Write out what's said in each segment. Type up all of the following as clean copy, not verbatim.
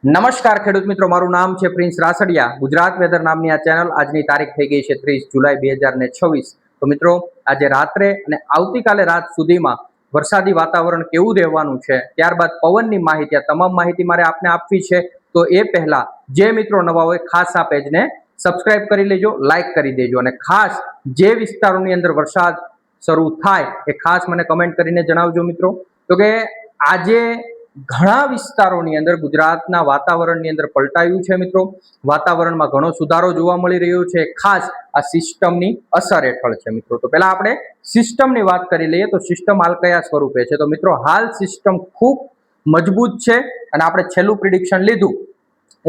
નમસ્કાર ખેડૂત મિત્રો, મારું નામ છે પ્રિન્સ રાસડિયા. ગુજરાત વેધર નામની આ ચેનલ આજની તારીખ થઈ ગઈ છે 30 જુલાઈ 2026. તો મિત્રો, આજે રાત્રે અને આવતીકાલે રાત સુધીમાં વરસાદી વાતાવરણ કેવું રહેવાનું છે, ત્યારબાદ પવનની માહિતી, આ તમામ માહિતી મારે આપને આપવી છે. તો એ પહેલા જે મિત્રો નવા હોય ખાસ આ પેજને સબસ્ક્રાઇબ કરી લેજો, લાઇક કરી દેજો, અને ખાસ જે વિસ્તારોની અંદર વરસાદ શરૂ થાય એ ખાસ મને કમેન્ટ કરીને જણાવજો મિત્રો. તો કે આજે ઘણા વિસ્તારોની અંદર ગુજરાતના વાતાવરણની અંદર પલટાયું છે મિત્રો. વાતાવરણમાં ઘણો સુધારો જોવા મળી રહ્યો છે, ખાસ આ સિસ્ટમની અસર હેઠળ છે મિત્રો. તો પહેલા આપણે સિસ્ટમની વાત કરી લઈએ. તો સિસ્ટમ હાલ કયા સ્વરૂપે છે? તો મિત્રો, હાલ સિસ્ટમ ખૂબ મજબૂત છે અને આપણે છેલ્લું પ્રિડિક્શન લીધું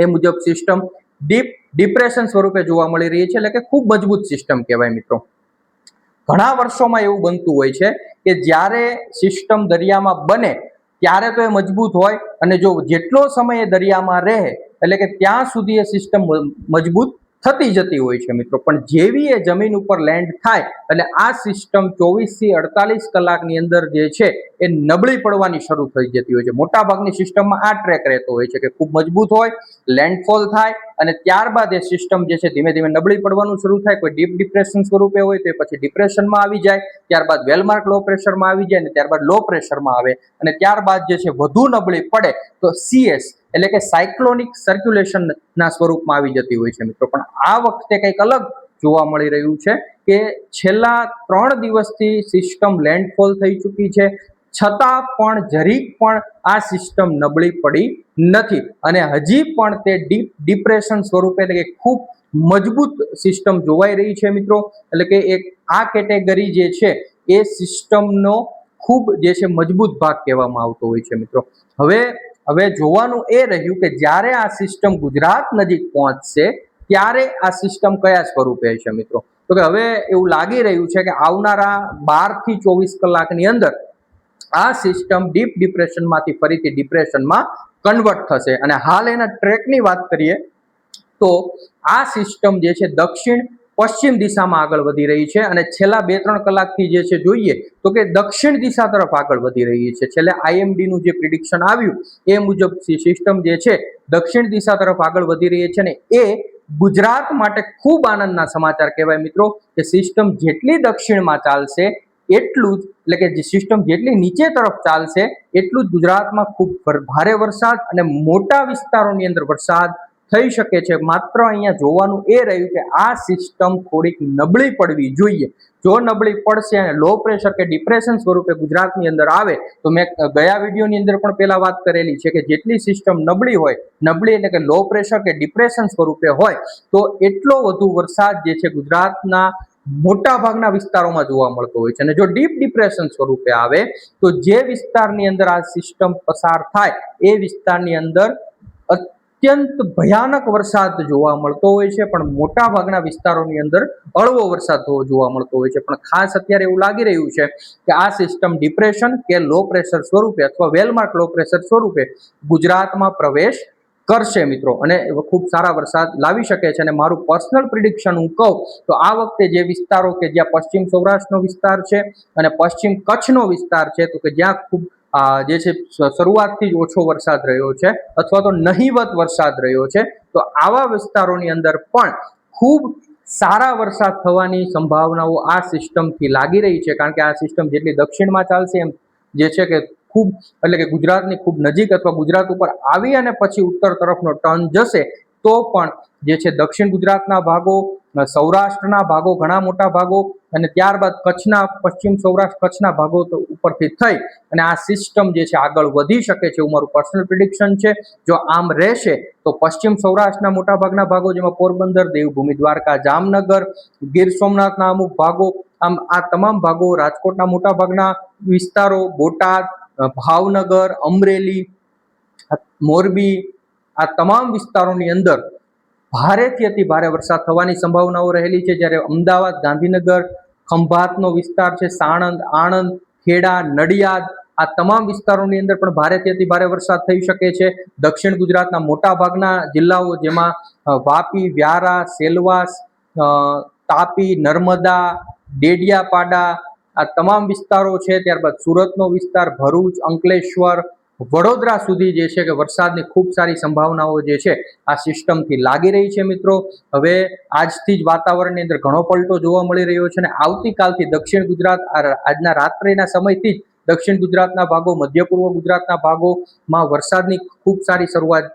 એ મુજબ સિસ્ટમ ડીપ ડિપ્રેશન સ્વરૂપે જોવા મળી રહી છે, એટલે કે ખૂબ મજબૂત સિસ્ટમ કહેવાય મિત્રો. ઘણા વર્ષોમાં એવું બનતું હોય છે કે જ્યારે સિસ્ટમ દરિયામાં બને ત્યારે તો એ મજબૂત હોય, અને જો જેટલો સમય એ દરિયામાં રહે એટલે કે ત્યાં સુધી એ સિસ્ટમ મજબૂત થતી જતી હોય છે મિત્રો. પણ જેવી એ જમીન ઉપર લેન્ડ થાય એટલે આ સિસ્ટમ 24 થી 48 કલાકની અંદર જે છે એ નબળી પડવાની શરૂ થઈ જતી હોય છે. મોટાભાગની સિસ્ટમમાં આ ટ્રેક રહેતો હોય છે કે ખૂબ મજબૂત હોય, લેન્ડફોલ થાય અને ત્યારબાદ એ સિસ્ટમ જે છે ધીમે ધીમે નબળી પડવાનું શરૂ થાય. કોઈ ડીપ ડિપ્રેશન સ્વરૂપે હોય તો પછી ડિપ્રેશનમાં આવી જાય, ત્યારબાદ વેલમાર્ક લો પ્રેશરમાં આવી જાય, અને ત્યારબાદ લો પ્રેશરમાં આવે, અને ત્યારબાદ જે છે વધુ નબળી પડે તો CS એટલે કે સાયક્લોનિક સર્ક્યુલેશનના સ્વરૂપમાં આવી જતી હોય છે મિત્રો. પણ આ વખતે કંઈક અલગ જોવા મળી રહ્યું છે કે છેલ્લા 3 દિવસથી સિસ્ટમ લેન્ડફોલ થઈ ચૂકી છે, છતાં પણ જરીક પણ આ સિસ્ટમ નબળી પડી નથી, અને હજી પણ તે ડીપ ડિપ્રેશન સ્વરૂપે એટલે કે ખૂબ મજબૂત સિસ્ટમ જોવાઈ રહી છે મિત્રો. એટલે કે એક આ કેટેગરી જે છે એ સિસ્ટમનો ખૂબ જે છે મજબૂત ભાગ કહેવામાં આવતો હોય છે મિત્રો. હવે જોવાનું એ રહ્યું કે જ્યારે આ સિસ્ટમ ગુજરાત નજીક પહોંચશે ત્યારે આ સિસ્ટમ કયા સ્વરૂપે છે મિત્રો. તો કે હવે એવું લાગી રહ્યું છે કે આવનારા 12 થી 24 કલાકની અંદર આ સિસ્ટમ ડીપ ડિપ્રેશનમાંથી ફરીથી ડિપ્રેશનમાં કન્વર્ટ થશે. અને હાલ એના ટ્રેકની વાત કરીએ તો આ સિસ્ટમ જે છે દક્ષિણ પશ્ચિમ દિશામાં આગળ વધી રહી છે, અને છેલ્લા 2-3 કલાકથી જે છે જોઈએ તો કે દક્ષિણ દિશા તરફ આગળ વધી રહી છે. છેલ્લે IMD નું જે પ્રિડિક્શન આવ્યું એ મુજબ સિસ્ટમ જે છે દક્ષિણ દિશા તરફ આગળ વધી રહી છે, અને એ ગુજરાત માટે ખૂબ આનંદના સમાચાર કહેવાય મિત્રો. કે સિસ્ટમ જેટલી દક્ષિણમાં ચાલશે એટલું જ, એટલે કે સિસ્ટમ જેટલી નીચે તરફ ચાલશે એટલું જ ગુજરાતમાં ખૂબ ભારે વરસાદ અને મોટા વિસ્તારોની અંદર વરસાદ થઈ શકે છે. માત્ર અહીંયા જોવાનું એ રહ્યું કે આ સિસ્ટમ થોડીક નબળી પડવી જોઈએ. જો નબળી પડશે અને લો પ્રેશર કે ડિપ્રેશન સ્વરૂપે ગુજરાતની અંદર આવે તો મેં ગયા વિડીયોની અંદર પણ પહેલા વાત કરેલી છે કે જેટલી સિસ્ટમ નબળી હોય, નબળી એટલે કે લો પ્રેશર કે ડિપ્રેશન સ્વરૂપે હોય, તો એટલો વધુ વરસાદ જે છે ગુજરાતના મોટા ભાગના વિસ્તારોમાં જોવા મળતો હોય છે. અને જો ડીપ ડિપ્રેશન સ્વરૂપે આવે તો જે વિસ્તારની અંદર આ સિસ્ટમ પસાર થાય એ વિસ્તારની અંદર અત્યંત ભયાનક વરસાદ જોવા મળતો હોય છે, પણ મોટા ભાગના વિસ્તારોની અંદર હળવો વરસાદ જોવા મળતો હોય છે. પણ ખાસ અત્યારે એવું લાગી રહ્યું છે કે આ સિસ્ટમ ડિપ્રેશન કે લો પ્રેશર સ્વરૂપે અથવા વેલમાર્ક લો પ્રેશર સ્વરૂપે ગુજરાતમાં પ્રવેશ કરશે મિત્રો, અને ખૂબ સારા વરસાદ લાવી શકે છે. અને મારું પર્સનલ પ્રિડિક્શન હું કહું તો આ વખતે જે વિસ્તારો કે જ્યાં પશ્ચિમ સૌરાષ્ટ્રનો વિસ્તાર છે અને પશ્ચિમ કચ્છનો વિસ્તાર છે, તો કે જ્યાં ખૂબ જે છે શરૂઆતથી જ ઓછો વરસાદ રહ્યો છે અથવા તો નહિવત વરસાદ રહ્યો છે, તો આવા વિસ્તારોની અંદર પણ ખૂબ સારા વરસાદ થવાની સંભાવનાઓ આ સિસ્ટમથી લાગી રહી છે. કારણ કે આ સિસ્ટમ જેટલી દક્ષિણમાં ચાલશે એમ જે છે કે ખૂબ એટલે કે ગુજરાતની ખૂબ નજીક અથવા ગુજરાત ઉપર આવી અને પછી ઉત્તર તરફનો ટર્ન જશે તો પણ જે છે દક્ષિણ ગુજરાતના ભાગો, સૌરાષ્ટ્રના ભાગો, ઘણા મોટા ભાગો, અને ત્યારબાદ કચ્છના પશ્ચિમ સૌરાષ્ટ્ર કચ્છના ભાગો ઉપરથી થઈ અને આ સિસ્ટમ જે છે આગળ વધી શકે છે એવું મારું પર્સનલ પ્રિડિક્શન છે. જો આમ રહેશે તો પશ્ચિમ સૌરાષ્ટ્રના મોટા ભાગના ભાગો જેમાં પોરબંદર, દેવભૂમિ દ્વારકા, જામનગર, ગીર સોમનાથના અમુક ભાગો, આમ આ તમામ ભાગો, રાજકોટના મોટા ભાગના વિસ્તારો, બોટાદ, ભાવનગર, અમરેલી, મોરબી, આ તમામ વિસ્તારોની અંદર ભારેથી અતિ ભારે વરસાદ થવાની સંભાવનાઓ રહેલી છે. જ્યારે અમદાવાદ, ગાંધીનગર, ખંભાતનો વિસ્તાર છે, સાણંદ, આણંદ, ખેડા, નડિયાદ, આ તમામ વિસ્તારોની અંદર પણ ભારેથી અતિ ભારે વરસાદ થઈ શકે છે. દક્ષિણ ગુજરાતના મોટા ભાગના જિલ્લાઓ જેમાં વાપી, વ્યારા, સેલવાસ, તાપી, નર્મદા, ડેડિયાપાડા, આ તમામ વિસ્તારો છે. ત્યારબાદ સુરતનો વિસ્તાર, ભરૂચ, અંકલેશ્વર, વડોદરા સુધી જે છે કે વરસાદની ખૂબ સારી સંભાવનાઓ જે છે આ સિસ્ટમથી લાગી રહી છે મિત્રો. હવે આજથી જ વાતાવરણની અંદર ઘણો પલટો જોવા મળી રહ્યો છે અને આવતીકાલથી દક્ષિણ ગુજરાત આજના રાત્રિના સમયથી જ દક્ષિણ ગુજરાતના ભાગો, મધ્ય પૂર્વ ગુજરાતના ભાગોમાં વરસાદની ખૂબ સારી શરૂઆત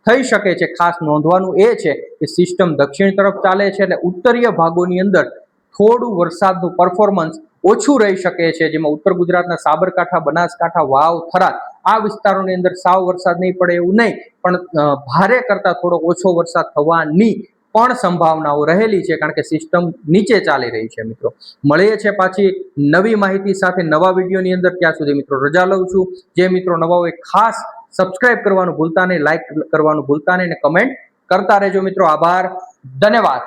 થઈ શકે છે. ખાસ નોંધવાનું એ છે કે સિસ્ટમ દક્ષિણ તરફ ચાલે છે એટલે ઉત્તરીય ભાગોની અંદર થોડું વરસાદનું પરફોર્મન્સ ઓછું રહી શકે છે, જેમાં ઉત્તર ગુજરાતના સાબરકાંઠા, બનાસકાંઠા, વાવ, થરાદ આ વિસ્તારોની અંદર સાવ વરસાદ નહીં પડે એવું નહીં, પણ ભારે કરતા થોડો ઓછો વરસાદ થવાની પણ સંભાવનાઓ રહેલી છે, કારણ કે સિસ્ટમ નીચે ચાલી રહી છે. મિત્રો મળીએ છે પાછી નવી માહિતી સાથે નવા વિડીયોની અંદર. ત્યાં સુધી મિત્રો રજા લઉં છું. જે મિત્રો નવા હોય ખાસ સબસ્ક્રાઇબ કરવાનું ભૂલતા નહીં, લાઈક કરવાનું ભૂલતા નહીં અને કમેન્ટ કરતા રહેજો મિત્રો. આભાર, ધન્યવાદ.